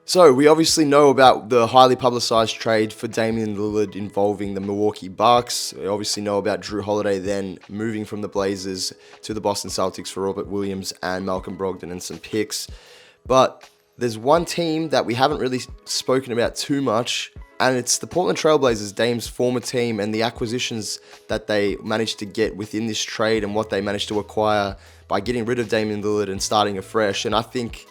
So we obviously know about the highly publicized trade for Damian Lillard involving the Milwaukee Bucks. We obviously know about Jrue Holiday then moving from the Blazers to the Boston Celtics for Robert Williams and Malcolm Brogdon and some picks. But there's one team that we haven't really spoken about too much, and it's the Portland Trailblazers, Dame's former team, and the acquisitions that they managed to get within this trade and what they managed to acquire by getting rid of Damian Lillard and starting afresh. And I think,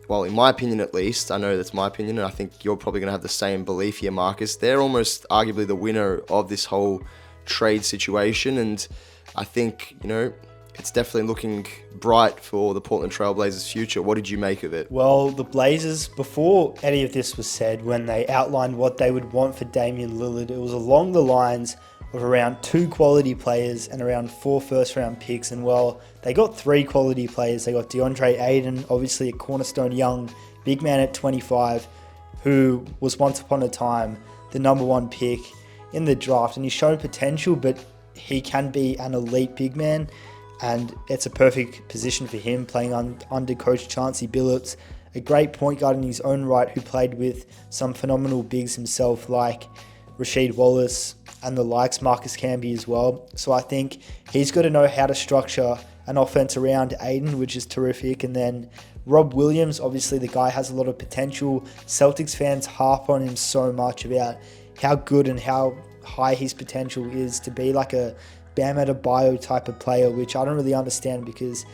well, in my opinion at least, I know that's my opinion, and I think you're probably going to have the same belief here, Marcus. They're almost arguably the winner of this whole trade situation, and I think, it's definitely looking bright for the Portland Trailblazers' future. What did you make of it? Well, the Blazers, before any of this was said, when they outlined what they would want for Damian Lillard, it was along the lines of around 2 quality players and around 4 first-round picks. And, well, they got 3 quality players. They got Deandre Ayton, obviously a cornerstone young big man at 25, who was once upon a time the number 1 pick in the draft. And he's shown potential, but he can be an elite big man. And it's a perfect position for him, playing under Coach Chauncey Billups, a great point guard in his own right who played with some phenomenal bigs himself like Rasheed Wallace and the likes, Marcus Camby as well. So I think he's got to know how to structure an offense around Ayton, which is terrific. And then Rob Williams, obviously the guy has a lot of potential. Celtics fans harp on him so much about how good and how high his potential is to be like a Bam Adebayo type of player, which I don't really understand because,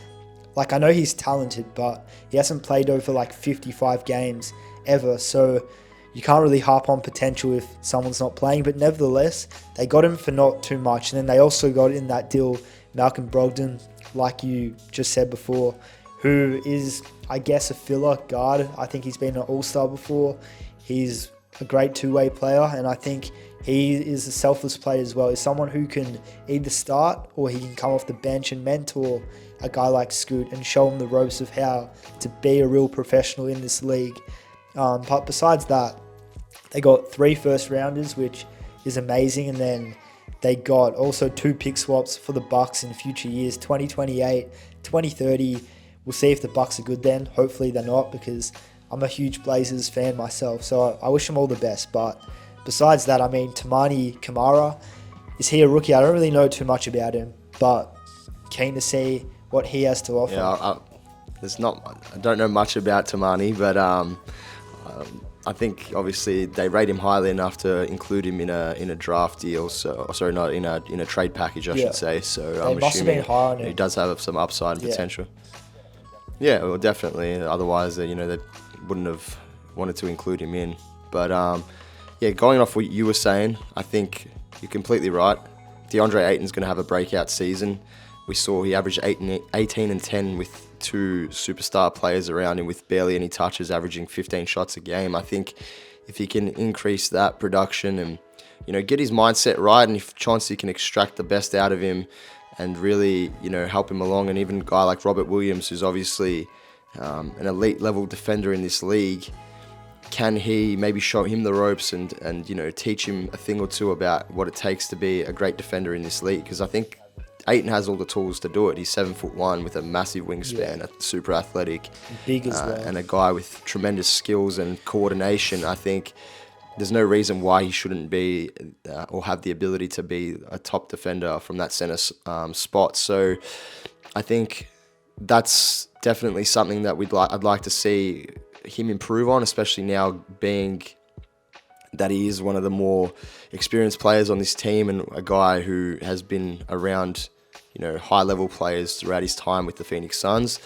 I know he's talented, but he hasn't played over 55 games ever, so you can't really harp on potential if someone's not playing. But nevertheless, they got him for not too much, and then they also got in that deal Malcolm Brogdon, like you just said before, who is, I guess, a filler guard. I think he's been an all-star before. He's a great two-way player, and I think he is a selfless player as well. He's someone who can either start or he can come off the bench and mentor a guy like Scoot and show him the ropes of how to be a real professional in this league. But besides that, they got 3 first-rounders, which is amazing, and then they got also 2 pick swaps for the Bucks in future years, 2028, 2030. We'll see if the Bucks are good then. Hopefully they're not, because I'm a huge Blazers fan myself, so I wish them all the best. But besides that, Tamani Kamara, is he a rookie? I don't really know too much about him, but keen to see what he has to offer. Yeah, I don't know much about Tamani, but I think obviously they rate him highly enough to include him in a draft deal. Not in a trade package, I should say. So they I'm must have been assuming high on him. he does have some upside and potential. Yeah, well, definitely. Otherwise, they wouldn't have wanted to include him in. But going off what you were saying, I think you're completely right. Deandre Ayton's going to have a breakout season. We saw he averaged 18 and 10 with 2 superstar players around him with barely any touches, averaging 15 shots a game. I think if he can increase that production and get his mindset right, and if Chauncey can extract the best out of him and really help him along, and even a guy like Robert Williams, who's obviously an elite level defender in this league, can he maybe show him the ropes and teach him a thing or two about what it takes to be a great defender in this league? Because I think Ayton has all the tools to do it. He's 7'1" with a massive wingspan, super athletic, big as well, and a guy with tremendous skills and coordination. I think there's no reason why he shouldn't be or have the ability to be a top defender from that center spot. So I think that's definitely something that I'd like to see him improve on, especially now being that he is one of the more experienced players on this team and a guy who has been around high-level players throughout his time with the Phoenix Suns.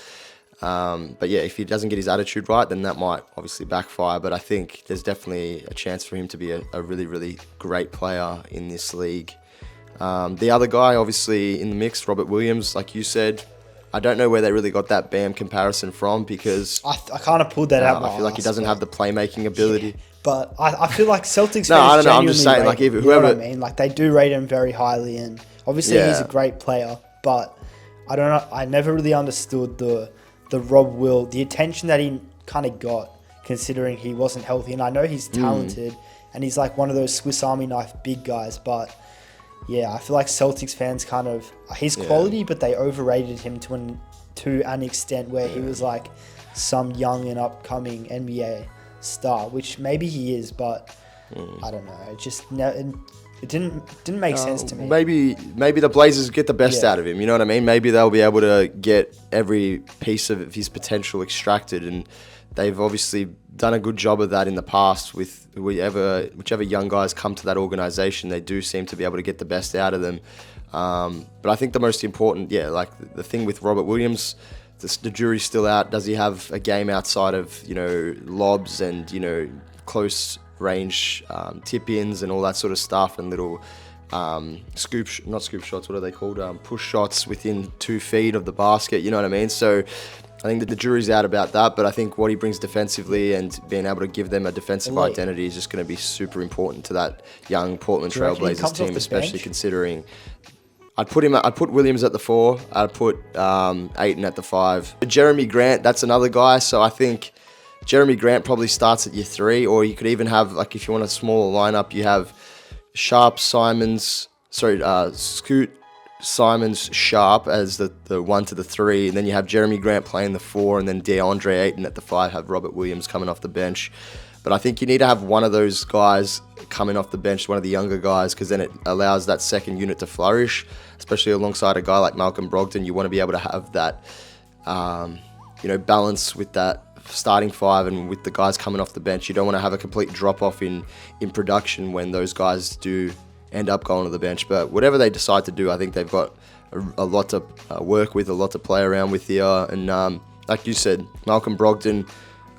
But if he doesn't get his attitude right, then that might obviously backfire. But I think there's definitely a chance for him to be a really, really great player in this league. The other guy, obviously, in the mix, Robert Williams, like you said, I don't know where they really got that Bam comparison from, because I kind of pulled that out. I feel like he doesn't have the playmaking ability. Yeah, but I feel like Celtics fans I don't know. I'm just saying, rate him, whoever. You know what I mean? They do rate him very highly, and obviously he's a great player. But I don't know. I never really understood the Rob Will, the attention that he kind of got, considering he wasn't healthy. And I know he's talented, and he's like one of those Swiss Army knife big guys, but. Yeah, I feel like Celtics fans he's quality, but they overrated him to an extent where he was like some young and upcoming NBA star, which maybe he is, but I don't know. It didn't make sense to me. Maybe the Blazers get the best out of him. You know what I mean? Maybe they'll be able to get every piece of his potential extracted, and they've obviously done a good job of that in the past with whichever young guys come to that organization. They do seem to be able to get the best out of them. But I think the most important, like the thing with Robert Williams, the jury's still out. Does he have a game outside of lobs and close range tip-ins and all that sort of stuff, and little not scoop shots, what are they called? Push shots within 2 feet of the basket, you know what I mean? So I think that the jury's out about that, but I think what he brings defensively and being able to give them a defensive identity is just going to be super important to that young Portland Trail Blazers team, especially considering I'd put Williams at the 4, I'd put Ayton at the 5. Jeremy Grant, that's another guy, so I think Jeremy Grant probably starts at your 3, or you could even have, like, if you want a smaller lineup, you have Scoot, Simons, Sharp as the 1 to the 3, and then you have Jeremy Grant playing the 4, and then DeAndre Ayton at the 5, have Robert Williams coming off the bench. But I think you need to have one of those guys coming off the bench, one of the younger guys, because then it allows that second unit to flourish, especially alongside a guy like Malcolm Brogdon. You want to be able to have that, balance with that starting 5 and with the guys coming off the bench. You don't want to have a complete drop-off in production when those guys do end up going to the bench. But whatever they decide to do, I think they've got a lot to work with, a lot to play around with here. And like you said, Malcolm Brogdon,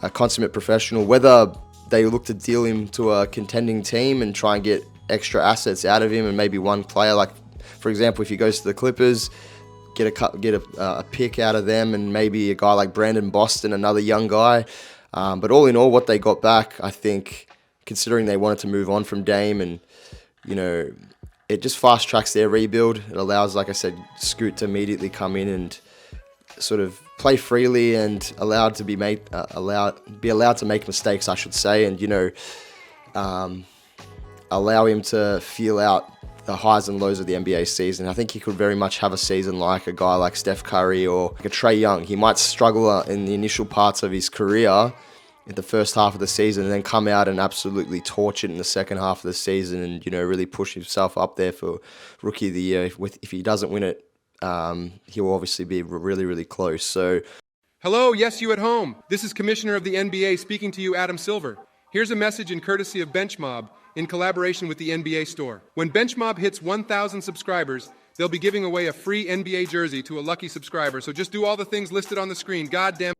a consummate professional. Whether they look to deal him to a contending team and try and get extra assets out of him, and maybe one player, like for example, if he goes to the Clippers, get a pick out of them, and maybe a guy like Brandon Boston, another young guy. But all in all, what they got back, I think, considering they wanted to move on from Dame, and it just fast tracks their rebuild. It allows, like I said, Scoot to immediately come in and sort of play freely and allowed to make mistakes, I should say, and allow him to feel out the highs and lows of the NBA season. I think he could very much have a season like a guy like Steph Curry or like a Trae Young. He might struggle in the initial parts of his career in the first half of the season, and then come out and absolutely torch it in the second half of the season, and really push himself up there for Rookie of the Year. If he doesn't win it, he will obviously be really, really close. So, hello, yes, you at home. This is Commissioner of the NBA speaking to you, Adam Silver. Here's a message in courtesy of BenchMob in collaboration with the NBA Store. When BenchMob hits 1,000 subscribers, they'll be giving away a free NBA jersey to a lucky subscriber. So just do all the things listed on the screen. God damn